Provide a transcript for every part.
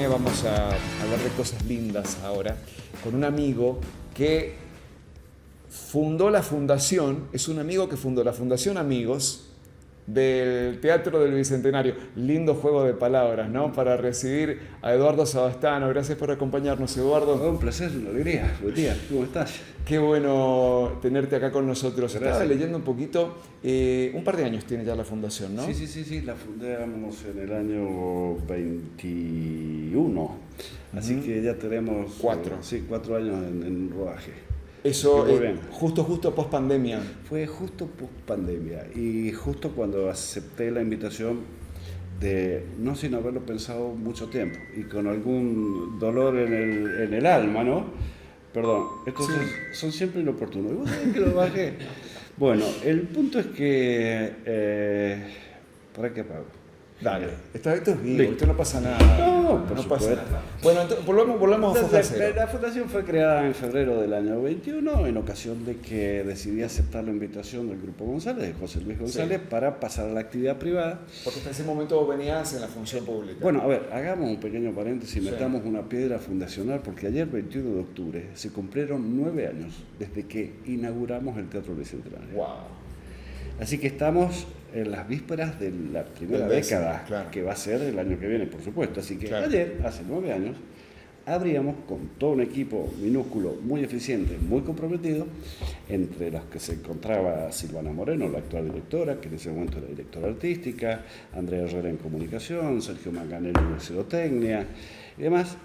vamos a hablar de cosas lindas ahora, con un amigo que fundó la fundación, es un amigo que fundó la Fundación Amigos del Teatro del Bicentenario. Lindo juego de palabras, ¿no? Para recibir a Eduardo Sabastano. Gracias por acompañarnos, Eduardo. Un placer, una alegría. Buen día, ¿cómo estás? Qué bueno tenerte acá con nosotros. Gracias. Estaba leyendo un poquito, un par de años tiene ya la fundación, ¿no? Sí, la fundamos en el año 21, así que ya tenemos 4 años en rodaje. Eso, justo post pandemia. Fue justo post pandemia y justo cuando acepté la invitación no sin haberlo pensado mucho tiempo y con algún dolor en el alma, ¿no? Perdón, estos son siempre inoportunos. ¿Y vos sabés que lo bajé? Bueno, el punto es que... ¿para qué pago? Dale, esto es vivo, esto no pasa nada. No pasa nada. Bueno, entonces, volvamos a foco cero. La fundación fue creada en febrero del año 21 en ocasión de que decidí aceptar la invitación del Grupo González, de José Luis González, para pasar a la actividad privada. Porque hasta ese momento venías en la función pública. Bueno, a ver, hagamos un pequeño paréntesis, metamos una piedra fundacional, porque ayer, 21 de octubre, se cumplieron 9 años desde que inauguramos el Teatro Bicentenario. Wow. Así que estamos en las vísperas de la primera década, claro, que va a ser el año que viene, por supuesto. Así que ayer, hace 9 años, abríamos con todo un equipo minúsculo, muy eficiente, muy comprometido, entre los que se encontraba Silvana Moreno, la actual directora, que en ese momento era directora artística, Andrea Herrera en comunicación, Sergio Manganello en mercadotecnia y demás.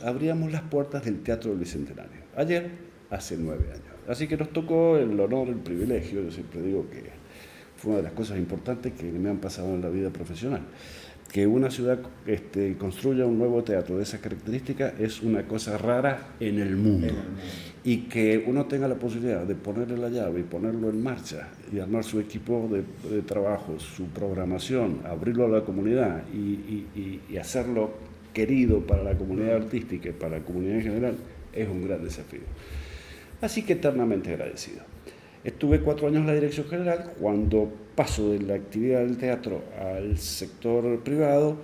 Abríamos las puertas del Teatro del Bicentenario. Ayer, hace 9 años. Así que nos tocó el honor, el privilegio, yo siempre digo que fue una de las cosas importantes que me han pasado en la vida profesional. Que una ciudad construya un nuevo teatro de esas características es una cosa rara en el mundo. Y que uno tenga la posibilidad de ponerle la llave y ponerlo en marcha y armar su equipo de trabajo, su programación, abrirlo a la comunidad y hacerlo querido para la comunidad artística y para la comunidad en general, es un gran desafío. Así que eternamente agradecido. Estuve 4 años en la dirección general. Cuando paso de la actividad del teatro al sector privado,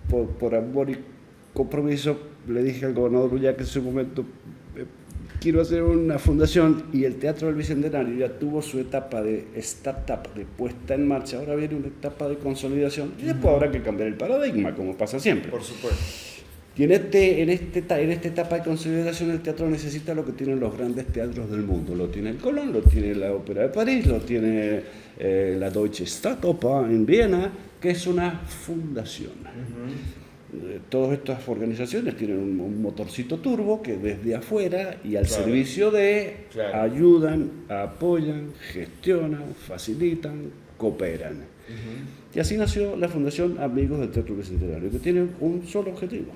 por amor y compromiso, le dije al gobernador Ullá que en ese momento quiero hacer una fundación, y el Teatro del Bicentenario ya tuvo su etapa de startup, de puesta en marcha. Ahora viene una etapa de consolidación y después habrá que cambiar el paradigma, como pasa siempre. Por supuesto. Y en esta etapa de consolidación, el teatro necesita lo que tienen los grandes teatros del mundo. Lo tiene el Colón, lo tiene la Ópera de París, lo tiene la Deutsche Staatsoper en Viena, que es una fundación. Todas estas organizaciones tienen un motorcito turbo que desde afuera y al servicio de ayudan, apoyan, gestionan, facilitan, cooperan. Y así nació la Fundación Amigos del Teatro Bicentenario, que tiene un solo objetivo,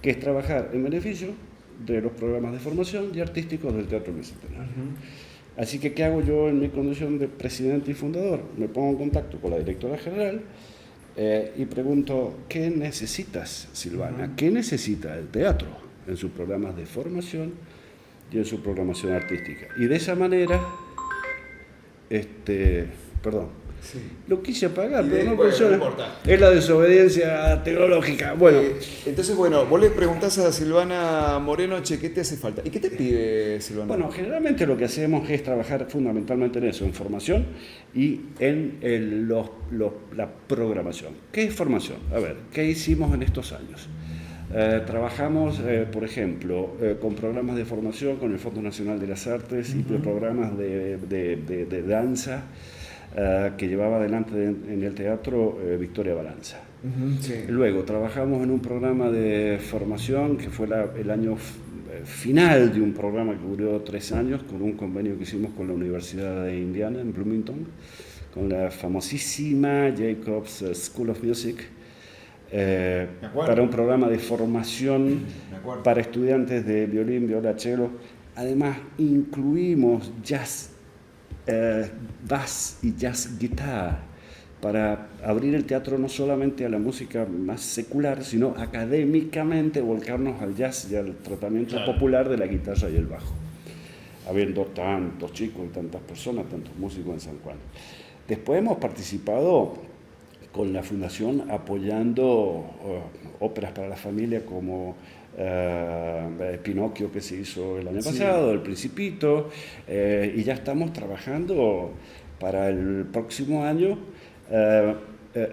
que es trabajar en beneficio de los programas de formación y artísticos del Teatro Bicentenario. Así que, ¿qué hago yo en mi condición de presidente y fundador? Me pongo en contacto con la directora general y pregunto, ¿qué necesitas, Silvana? ¿Qué necesita el teatro en sus programas de formación y en su programación artística? Y de esa manera, lo quise apagar, pero no funciona. No es la desobediencia tecnológica. Bueno. Entonces, vos le preguntás a Silvana Moreno, ¿qué te hace falta? ¿Y qué te pide Silvana? Bueno, generalmente lo que hacemos es trabajar fundamentalmente en eso, en formación y en la programación. ¿Qué es formación? A ver, ¿qué hicimos en estos años? Trabajamos, por ejemplo, con programas de formación con el Fondo Nacional de las Artes y programas de danza que llevaba adelante en el teatro Victoria Balanza. Luego trabajamos en un programa de formación que fue el año final de un programa que duró 3 años, con un convenio que hicimos con la Universidad de Indiana en Bloomington, con la famosísima Jacobs School of Music, para un programa de formación para estudiantes de violín, viola, cello. Además incluimos jazz, bass y jazz guitar, para abrir el teatro no solamente a la música más secular, sino académicamente volcarnos al jazz y al tratamiento popular de la guitarra y el bajo, habiendo tantos chicos y tantas personas, tantos músicos en San Juan. Después hemos participado con la Fundación apoyando óperas para la familia como Pinocchio, que se hizo el año pasado, El Principito, y ya estamos trabajando para el próximo año,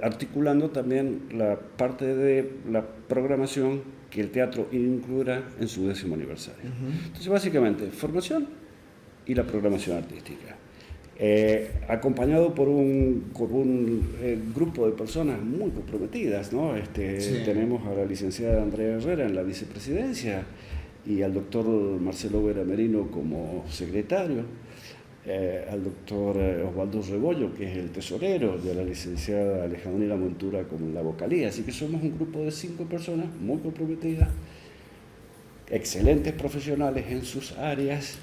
articulando también la parte de la programación que el teatro incluirá en su 10º aniversario. Entonces, básicamente, formación y la programación artística. Acompañado por un grupo de personas muy comprometidas, ¿no? Tenemos a la licenciada Andrea Herrera en la vicepresidencia y al doctor Marcelo Vera Merino como secretario, al doctor Osvaldo Rebollo, que es el tesorero, de la licenciada Alejandrina Montura como la vocalía. Así que somos un grupo de 5 personas muy comprometidas, excelentes profesionales en sus áreas,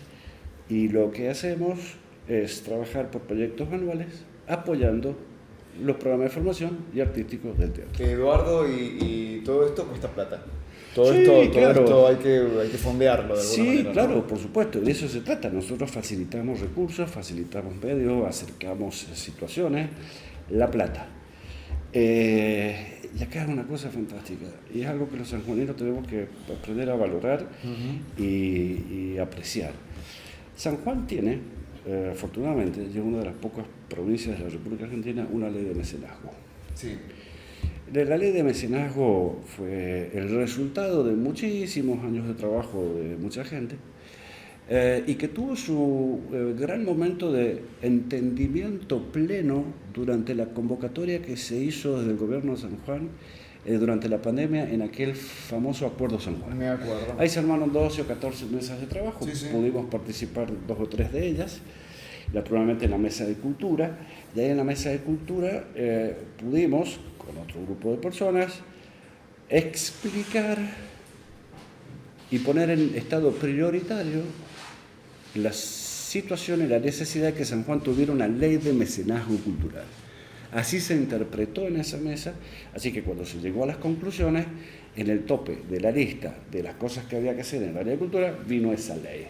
y lo que hacemos es trabajar por proyectos anuales apoyando los programas de formación y artísticos del teatro. Eduardo, y todo esto cuesta plata. Todo esto hay que fondearlo de alguna manera. Sí, claro, ¿no? Por supuesto, de eso se trata. Nosotros facilitamos recursos, facilitamos medios, acercamos situaciones, la plata. Y acá es una cosa fantástica, y es algo que los sanjuaninos tenemos que aprender a valorar y apreciar. San Juan tiene, afortunadamente, es una de las pocas provincias de la República Argentina, una ley de mecenazgo. Sí. La ley de mecenazgo fue el resultado de muchísimos años de trabajo de mucha gente, y que tuvo su gran momento de entendimiento pleno durante la convocatoria que se hizo desde el gobierno de San Juan durante la pandemia, en aquel famoso Acuerdo San Juan. Me acuerdo. Ahí se armaron 12 o 14 mesas de trabajo, sí. Pudimos participar 2 o 3 de ellas, probablemente en la mesa de cultura, y ahí en la mesa de cultura pudimos, con otro grupo de personas, explicar y poner en estado prioritario la situación y la necesidad de que San Juan tuviera una ley de mecenazgo cultural. Así se interpretó en esa mesa, así que cuando se llegó a las conclusiones, en el tope de la lista de las cosas que había que hacer en el área de cultura, vino esa ley.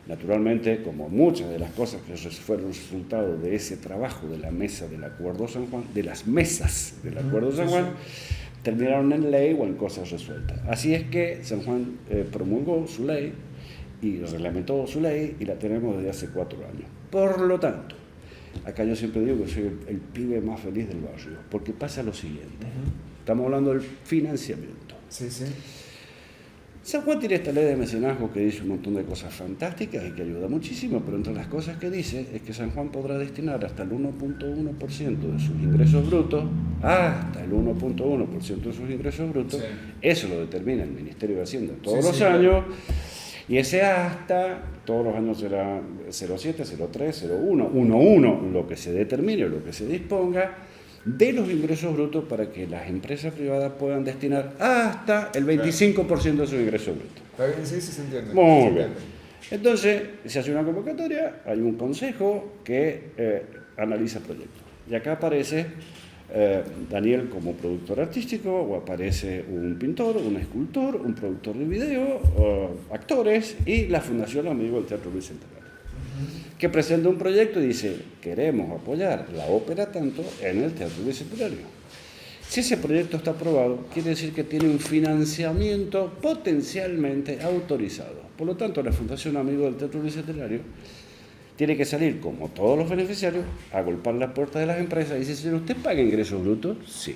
Naturalmente, como muchas de las cosas que fueron resultado de ese trabajo de la mesa del Acuerdo San Juan, de las mesas del Acuerdo San Juan, terminaron en ley o en cosas resueltas. Así es que San Juan promulgó su ley y reglamentó su ley, y la tenemos desde hace 4 años. Por lo tanto, acá yo siempre digo que soy el pibe más feliz del barrio, porque pasa lo siguiente. Estamos hablando del financiamiento. Sí. San Juan tiene esta ley de mecenazgo que dice un montón de cosas fantásticas y que ayuda muchísimo, pero entre las cosas que dice es que San Juan podrá destinar hasta el 1.1% de sus ingresos brutos, eso lo determina el Ministerio de Hacienda todos los años, y ese hasta, todos los años será 0,7, 0,3, 0,1, 1,1, lo que se determine, lo que se disponga de los ingresos brutos, para que las empresas privadas puedan destinar hasta el 25% de sus ingresos brutos. ¿Está bien? Sí, se entiende. Muy bien. Entonces, se hace una convocatoria, hay un consejo que analiza proyectos. Y acá aparece Daniel como productor artístico, o aparece un pintor, un escultor, un productor de video, actores, y la Fundación Amigo del Teatro Bicentenario, que presenta un proyecto y dice: queremos apoyar la ópera tanto en el Teatro Bicentenario. Si ese proyecto está aprobado, quiere decir que tiene un financiamiento potencialmente autorizado. Por lo tanto, la Fundación Amigo del Teatro Bicentenario tiene que salir, como todos los beneficiarios, a golpear las puertas de las empresas y decir: señor, ¿usted paga ingresos brutos? Sí.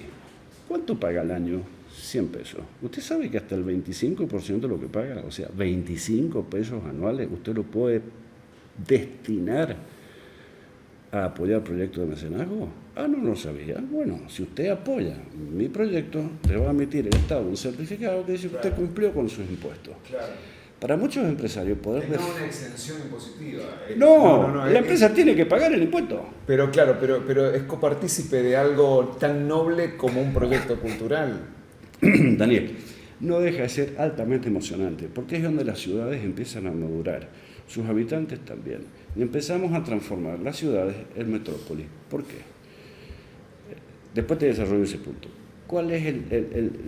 ¿Cuánto paga al año? 100 pesos. ¿Usted sabe que hasta el 25% de lo que paga, o sea, 25 pesos anuales, usted lo puede destinar a apoyar proyectos de mecenazgo? No lo sabía. Bueno, si usted apoya mi proyecto, le va a emitir el Estado un certificado que dice que usted cumplió con sus impuestos. Claro. Para muchos empresarios poder... No una exención impositiva. No, la empresa tiene que pagar el impuesto. Pero claro, pero es copartícipe de algo tan noble como un proyecto cultural. Daniel, no deja de ser altamente emocionante, porque es donde las ciudades empiezan a madurar, sus habitantes también, y empezamos a transformar las ciudades en metrópoli. ¿Por qué? Después te desarrollo ese punto. ¿Cuál es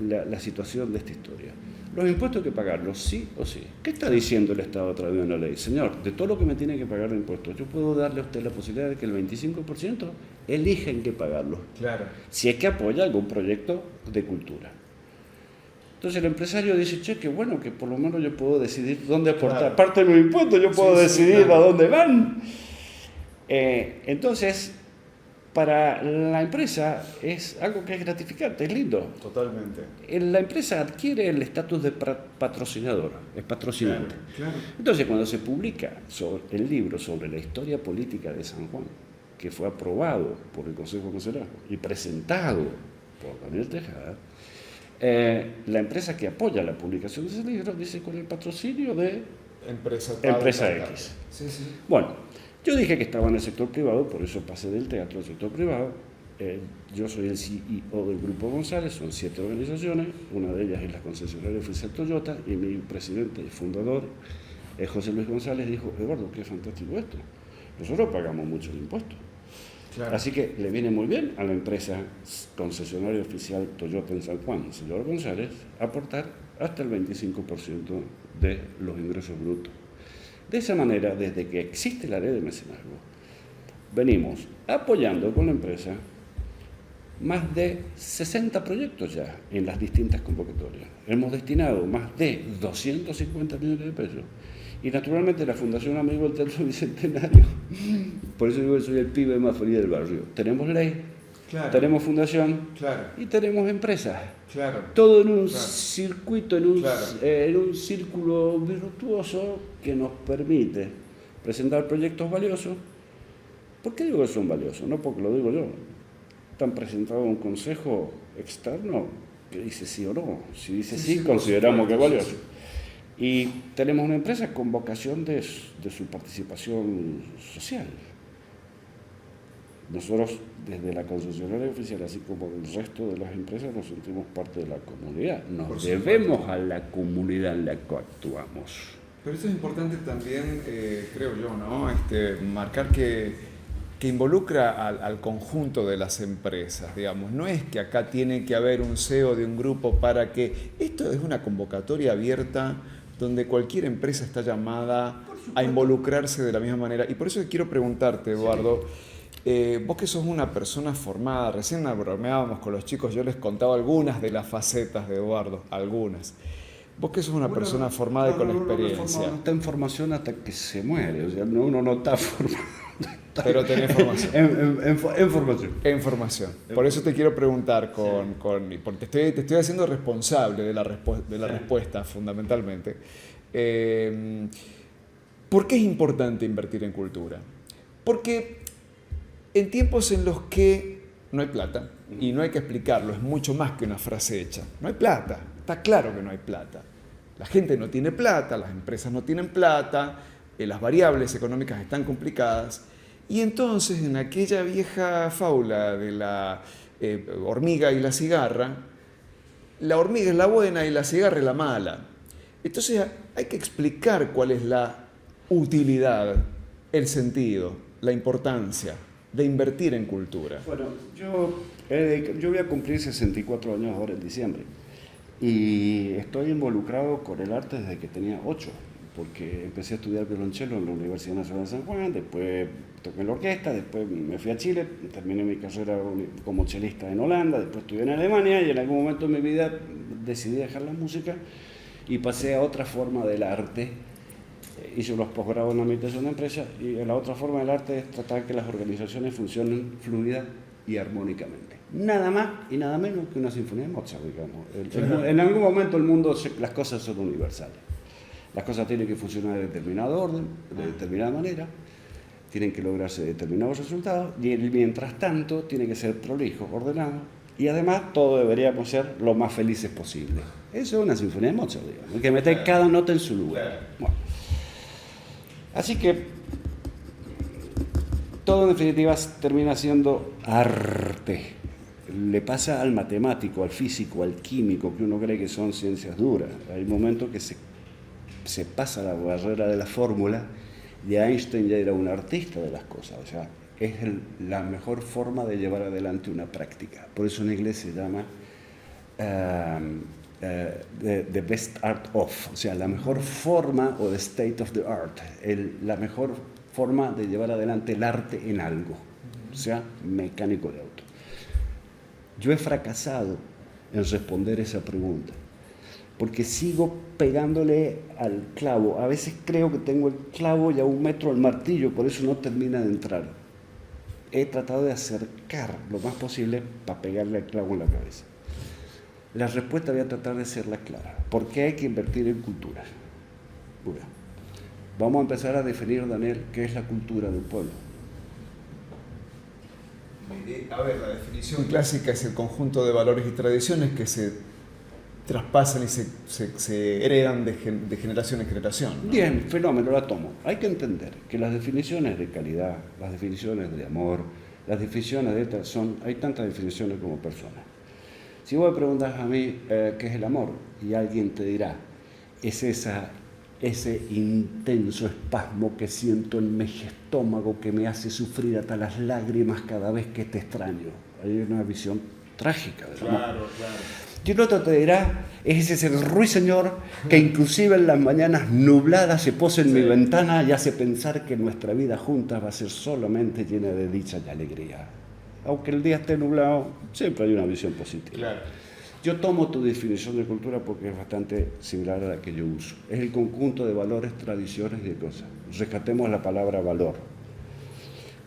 la situación de esta historia? Los impuestos hay que pagarlos, sí o sí. ¿Qué está diciendo el Estado a través de una ley? Señor, de todo lo que me tiene que pagar de impuestos, yo puedo darle a usted la posibilidad de que el 25% elija en qué pagarlo. Claro. Si es que apoya algún proyecto de cultura. Entonces el empresario dice, che, qué bueno que por lo menos yo puedo decidir dónde aportar. Claro. Aparte de los impuestos, yo puedo decidir a dónde van. Entonces, para la empresa es algo que es gratificante, es lindo. Totalmente. La empresa adquiere el estatus de patrocinador, es patrocinante. Claro. Entonces, cuando se publica el libro sobre la historia política de San Juan, que fue aprobado por el Consejo Conselho y presentado por Daniel Tejada, la empresa que apoya la publicación de ese libro dice con el patrocinio de Empresa X. Sí, sí. Bueno, yo dije que estaba en el sector privado, por eso pasé del teatro al sector privado. Yo soy el CEO del Grupo González, son 7 organizaciones, una de ellas es la concesionaria oficial Toyota, y mi presidente y fundador, José Luis González, dijo, Eduardo, qué fantástico esto, nosotros pagamos mucho de impuestos. Claro. Así que le viene muy bien a la empresa concesionaria oficial Toyota en San Juan, señor González, aportar hasta el 25% de los ingresos brutos. De esa manera, desde que existe la ley de mecenazgo, venimos apoyando con la empresa más de 60 proyectos ya en las distintas convocatorias. Hemos destinado más de 250 millones de pesos. Y naturalmente la Fundación Amigo del Teatro Bicentenario, por eso digo que soy el pibe más feliz del barrio. Tenemos ley, claro, tenemos fundación, claro, y tenemos empresas. Claro, todo en un, claro, circuito, en un círculo virtuoso que nos permite presentar proyectos valiosos. ¿Por qué digo que son valiosos? No porque lo digo yo. Están presentados en un consejo externo que dice sí o no. Si dice sí, consideramos que es valioso. Y tenemos una empresa con vocación de su participación social. Nosotros, desde la concesionaria oficial, así como el resto de las empresas, nos sentimos parte de la comunidad. Nos debemos a la comunidad en la que actuamos. Pero eso es importante también, creo yo, ¿no? Marcar que involucra al conjunto de las empresas, digamos. No es que acá tiene que haber un CEO de un grupo para que... Esto es una convocatoria abierta donde cualquier empresa está llamada a involucrarse de la misma manera. Y por eso quiero preguntarte, Eduardo, vos que sos una persona formada, recién bromeábamos con los chicos, yo les contaba algunas de las facetas de Eduardo, algunas. Vos que sos una persona formada y con experiencia. No está en formación hasta que se muere, o sea, uno no está formado. Pero tenés formación. En formación. En formación. Por eso te quiero preguntar, porque te estoy haciendo responsable de la respuesta, fundamentalmente. ¿Por qué es importante invertir en cultura? Porque en tiempos en los que no hay plata, y no hay que explicarlo, es mucho más que una frase hecha. No hay plata, está claro que no hay plata. La gente no tiene plata, las empresas no tienen plata, las variables económicas están complicadas. Y entonces, en aquella vieja fábula de la hormiga y la cigarra es la buena y la cigarra es la mala. Entonces hay que explicar cuál es la utilidad, el sentido, la importancia de invertir en cultura. Bueno, yo voy a cumplir 64 años ahora en diciembre y estoy involucrado con el arte desde que tenía 8. Porque empecé a estudiar violonchelo en la Universidad Nacional de San Juan, después toqué en la orquesta, después me fui a Chile, terminé mi carrera como chelista en Holanda, después estudié en Alemania y en algún momento de mi vida decidí dejar la música y pasé a otra forma del arte. Hice unos posgrados en administración de empresas y la otra forma del arte es tratar que las organizaciones funcionen fluida y armónicamente. Nada más y nada menos que una sinfonía de Mozart, digamos. En algún momento el mundo, las cosas son universales. Las cosas tienen que funcionar de determinado orden, de determinada manera, tienen que lograrse determinados resultados y mientras tanto tiene que ser prolijo, ordenado y además todo deberíamos ser lo más felices posible. Eso es una sinfonía de Mozart, digamos, hay que meter cada nota en su lugar. Bueno. Así que todo en definitiva termina siendo arte. Le pasa al matemático, al físico, al químico, que uno cree que son ciencias duras. Hay momentos que se pasa la barrera de la fórmula y Einstein ya era un artista de las cosas, o sea, es la mejor forma de llevar adelante una práctica. Por eso en inglés se llama the best art of, o sea, la mejor forma o the state of the art, la mejor forma de llevar adelante el arte en algo, o sea, mecánico de auto. Yo he fracasado en responder esa pregunta, porque sigo pegándole al clavo. A veces creo que tengo el clavo y a 1 metro el martillo, por eso no termina de entrar. He tratado de acercar lo más posible para pegarle al clavo en la cabeza. La respuesta voy a tratar de serla clara. ¿Por qué hay que invertir en cultura? Bueno, vamos a empezar a definir, Daniel, qué es la cultura del pueblo. A ver, la definición clásica es el conjunto de valores y tradiciones que se traspasan y se heredan de generación en generación, ¿no? Bien, fenómeno, la tomo. Hay que entender que las definiciones de calidad, las definiciones de amor, las definiciones de hay tantas definiciones como personas. Si vos me preguntas a mí qué es el amor, y alguien te dirá, es ese intenso espasmo que siento en mi estómago que me hace sufrir hasta las lágrimas cada vez que te extraño. Hay una visión trágica del amor. Claro. Y el otro te dirá, es ese ruiseñor que inclusive en las mañanas nubladas se posa en mi ventana y hace pensar que nuestra vida juntas va a ser solamente llena de dicha y alegría. Aunque el día esté nublado, siempre hay una visión positiva. Claro. Yo tomo tu definición de cultura porque es bastante similar a la que yo uso. Es el conjunto de valores, tradiciones y de cosas. Rescatemos la palabra valor.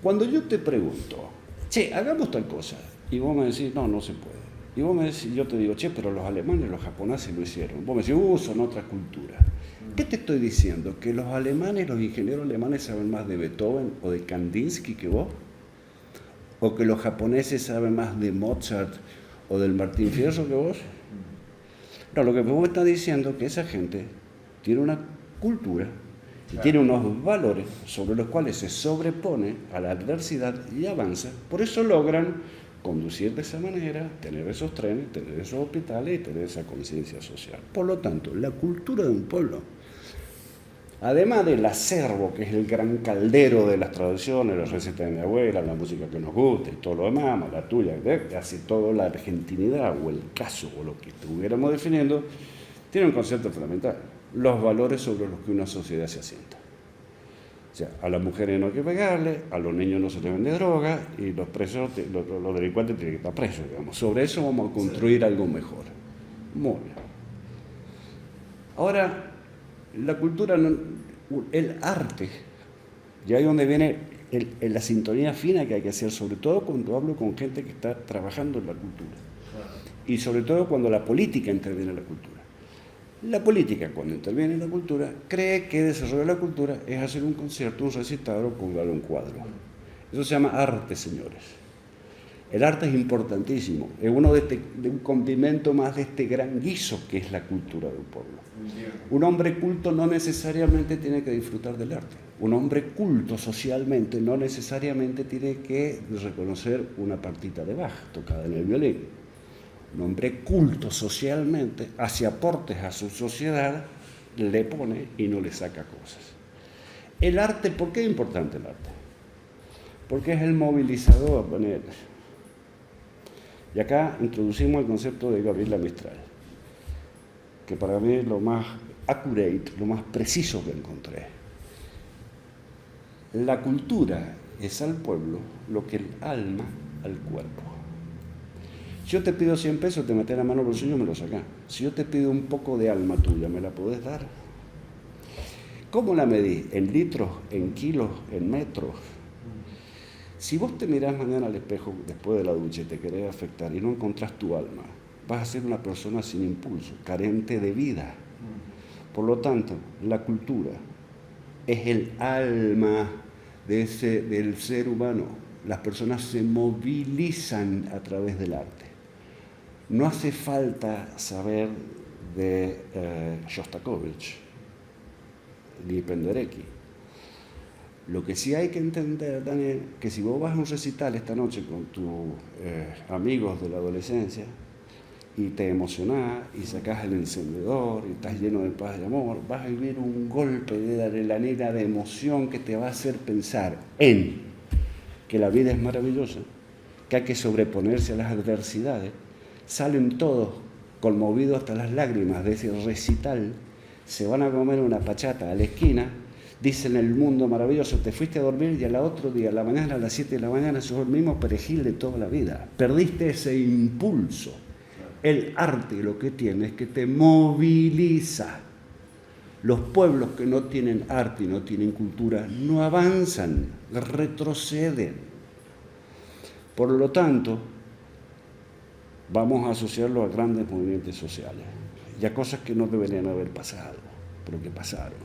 Cuando yo te pregunto, che, hagamos tal cosa, y vos me decís, no se puede. Y vos me decís, yo te digo, che, pero los alemanes, los japoneses lo hicieron. Vos me decís, son otra cultura. ¿Qué te estoy diciendo? ¿Que los alemanes, los ingenieros alemanes saben más de Beethoven o de Kandinsky que vos? ¿O que los japoneses saben más de Mozart o del Martín Fierro que vos? No, lo que vos me estás diciendo es que esa gente tiene una cultura y tiene unos valores sobre los cuales se sobrepone a la adversidad y avanza. Por eso logran conducir de esa manera, tener esos trenes, tener esos hospitales y tener esa conciencia social. Por lo tanto, la cultura de un pueblo, además del acervo, que es el gran caldero de las tradiciones, las recetas de mi abuela, la música que nos gusta y todo lo demás, la tuya, casi toda la argentinidad o el caso o lo que estuviéramos definiendo, tiene un concepto fundamental: los valores sobre los que una sociedad se asienta. O sea, a las mujeres no hay que pegarle, a los niños no se les vende droga y los presos, los delincuentes tienen que estar presos, digamos. Sobre eso vamos a construir algo mejor. Muy bien. Ahora, la cultura, el arte, y ahí es donde viene la sintonía fina que hay que hacer, sobre todo cuando hablo con gente que está trabajando en la cultura. Y sobre todo cuando la política interviene en la cultura. La política, cuando interviene en la cultura, cree que desarrollar la cultura es hacer un concierto, un recital o colgar un cuadro. Eso se llama arte, señores. El arte es importantísimo, es uno de un condimento más de este gran guiso que es la cultura del pueblo. Un hombre culto no necesariamente tiene que disfrutar del arte. Un hombre culto socialmente no necesariamente tiene que reconocer una partita de Bach tocada en el violín. Un hombre culto socialmente hace aportes a su sociedad, le pone y no le saca cosas. El arte, ¿por qué es importante el arte? Porque es el movilizador, Daniel. Y acá introducimos el concepto de Gabriela Mistral, que para mí es lo más accurate, lo más preciso que encontré. La cultura es al pueblo lo que el alma al cuerpo. Si yo te pido 100 pesos, te metes la mano al bolsillo y me lo sacás. Si yo te pido un poco de alma tuya, ¿me la podés dar? ¿Cómo la medís? ¿En litros? ¿En kilos? ¿En metros? Si vos te mirás mañana al espejo después de la ducha y te querés afectar y no encontrás tu alma, vas a ser una persona sin impulso, carente de vida. Por lo tanto, la cultura es el alma del ser humano. Las personas se movilizan a través del arte. No hace falta saber de Shostakovich ni Penderecki. Lo que sí hay que entender, Daniel, que si vos vas a un recital esta noche con tus amigos de la adolescencia y te emocionás y sacás el encendedor y estás lleno de paz y amor, vas a vivir un golpe de adrenalina, de emoción que te va a hacer pensar en que la vida es maravillosa, que hay que sobreponerse a las adversidades. Salen todos conmovidos hasta las lágrimas de ese recital, se van a comer una pachata a la esquina, dicen el mundo maravilloso, te fuiste a dormir y al otro día, a la mañana, a las 7 de la mañana, sos el mismo perejil de toda la vida. Perdiste ese impulso. El arte lo que tiene es que te moviliza. Los pueblos que no tienen arte y no tienen cultura no avanzan, retroceden. Por lo tanto, vamos a asociarlo a grandes movimientos sociales y a cosas que no deberían haber pasado, pero que pasaron.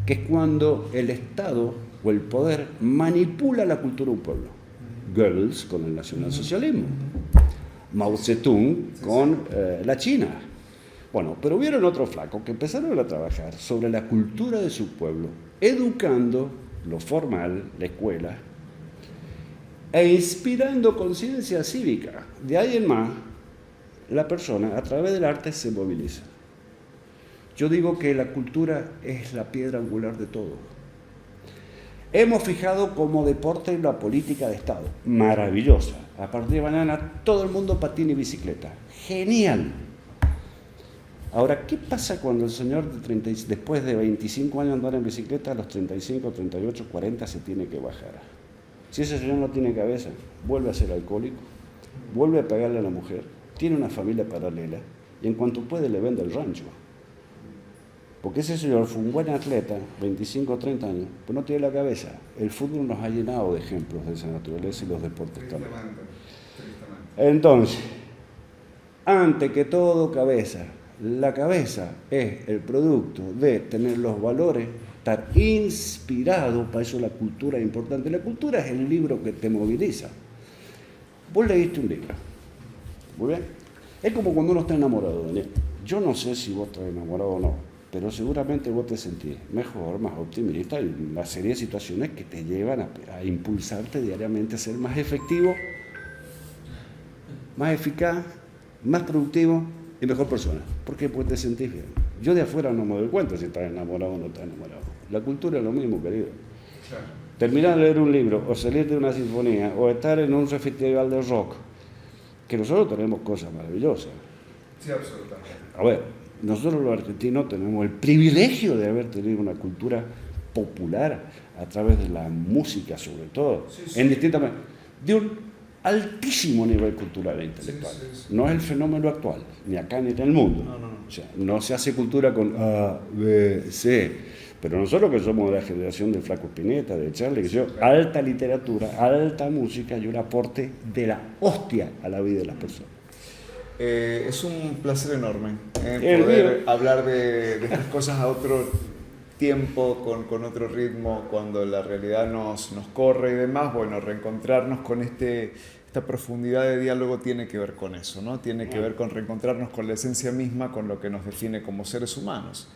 Que es cuando el Estado o el poder manipula la cultura de un pueblo. Goebbels con el nacionalsocialismo, Mao Zedong con la China. Bueno, pero hubieron otros flacos que empezaron a trabajar sobre la cultura de su pueblo, educando lo formal, la escuela, e inspirando conciencia cívica. De ahí en más, la persona a través del arte se moviliza. Yo digo que la cultura es la piedra angular de todo. Hemos fijado como deporte la política de Estado, maravillosa. A partir de mañana todo el mundo patina y bicicleta, genial. Ahora, ¿qué pasa cuando el señor después de 25 años andar en bicicleta, a los 35, 38, 40 se tiene que bajar? Si ese señor no tiene cabeza, vuelve a ser alcohólico, vuelve a pegarle a la mujer, tiene una familia paralela y en cuanto puede le vende el rancho. Porque ese señor fue un buen atleta, 25 o 30 años, pero no tiene la cabeza. El fútbol nos ha llenado de ejemplos de esa naturaleza y los deportes también. Entonces, antes que todo cabeza, la cabeza es el producto de tener los valores, estar inspirado, para eso la cultura es importante. La cultura es el libro que te moviliza. Vos leíste un libro, ¿muy bien? Es como cuando uno está enamorado, Daniel. Yo no sé si vos estás enamorado o no, pero seguramente vos te sentís mejor, más optimista, y una serie de situaciones que te llevan a impulsarte diariamente a ser más efectivo, más eficaz, más productivo y mejor persona. ¿Por qué? Pues te sentís bien. Yo de afuera no me doy cuenta si estás enamorado o no estás enamorado. La cultura es lo mismo, querido. Claro. Terminar de leer un libro, o salir de una sinfonía, o estar en un festival de rock, que nosotros tenemos cosas maravillosas. Sí, absolutamente. A ver, nosotros los argentinos tenemos el privilegio de haber tenido una cultura popular a través de la música, sobre todo, sí. En distintas maneras, de un altísimo nivel cultural e intelectual. Sí. No es el fenómeno actual, ni acá ni en el mundo. No. O sea, no se hace cultura con A, B, C. Pero nosotros que somos de la generación de Flaco Spinetta, de Charlie, que yo, alta literatura, alta música y un aporte de la hostia a la vida de las personas. Es un placer enorme poder hablar de estas cosas a otro tiempo, con otro ritmo, cuando la realidad nos corre y demás. Bueno, reencontrarnos con esta profundidad de diálogo tiene que ver con eso, ¿no? Tiene que ver con reencontrarnos con la esencia misma, con lo que nos define como seres humanos.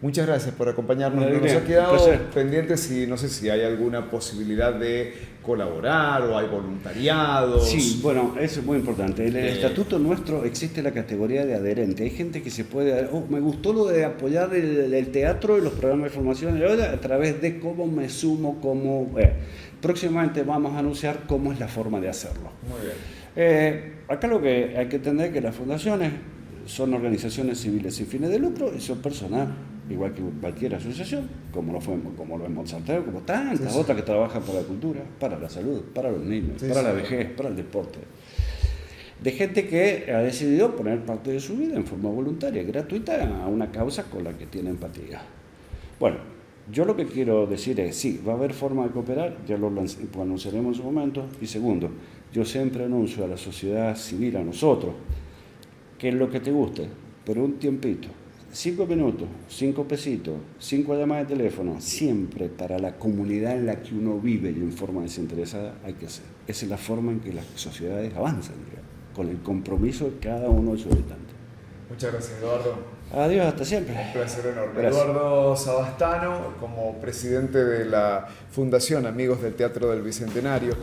Muchas gracias por acompañarnos. Nos ha quedado pendientes y no sé si hay alguna posibilidad de colaborar o hay voluntariado. Sí, bueno, eso es muy importante. En el estatuto nuestro existe la categoría de adherente. Hay gente que se puede... me gustó lo de apoyar el teatro y los programas de formación a través de cómo me sumo, cómo... próximamente vamos a anunciar cómo es la forma de hacerlo. Muy bien. Acá lo que hay que entender es que las fundaciones son organizaciones civiles sin fines de lucro y son personal, igual que cualquier asociación, como lo es Mozarteo, como tantas otras que trabajan para la cultura, para la salud, para los niños, para la vejez, para el deporte. De gente que ha decidido poner parte de su vida en forma voluntaria, gratuita, a una causa con la que tiene empatía. Bueno, yo lo que quiero decir es, sí, va a haber forma de cooperar, ya lo anunciaremos en su momento, y segundo, yo siempre anuncio a la sociedad civil, a nosotros, que es lo que te guste, pero un tiempito, 5 minutos, 5 pesitos, 5 llamadas de teléfono, siempre para la comunidad en la que uno vive y en forma desinteresada hay que hacer. Esa es la forma en que las sociedades avanzan, digamos, con el compromiso de cada uno de sus habitantes. Muchas gracias, Eduardo. Adiós, hasta siempre. Un placer enorme. Gracias. Eduardo Sabastano, como presidente de la Fundación Amigos del Teatro del Bicentenario.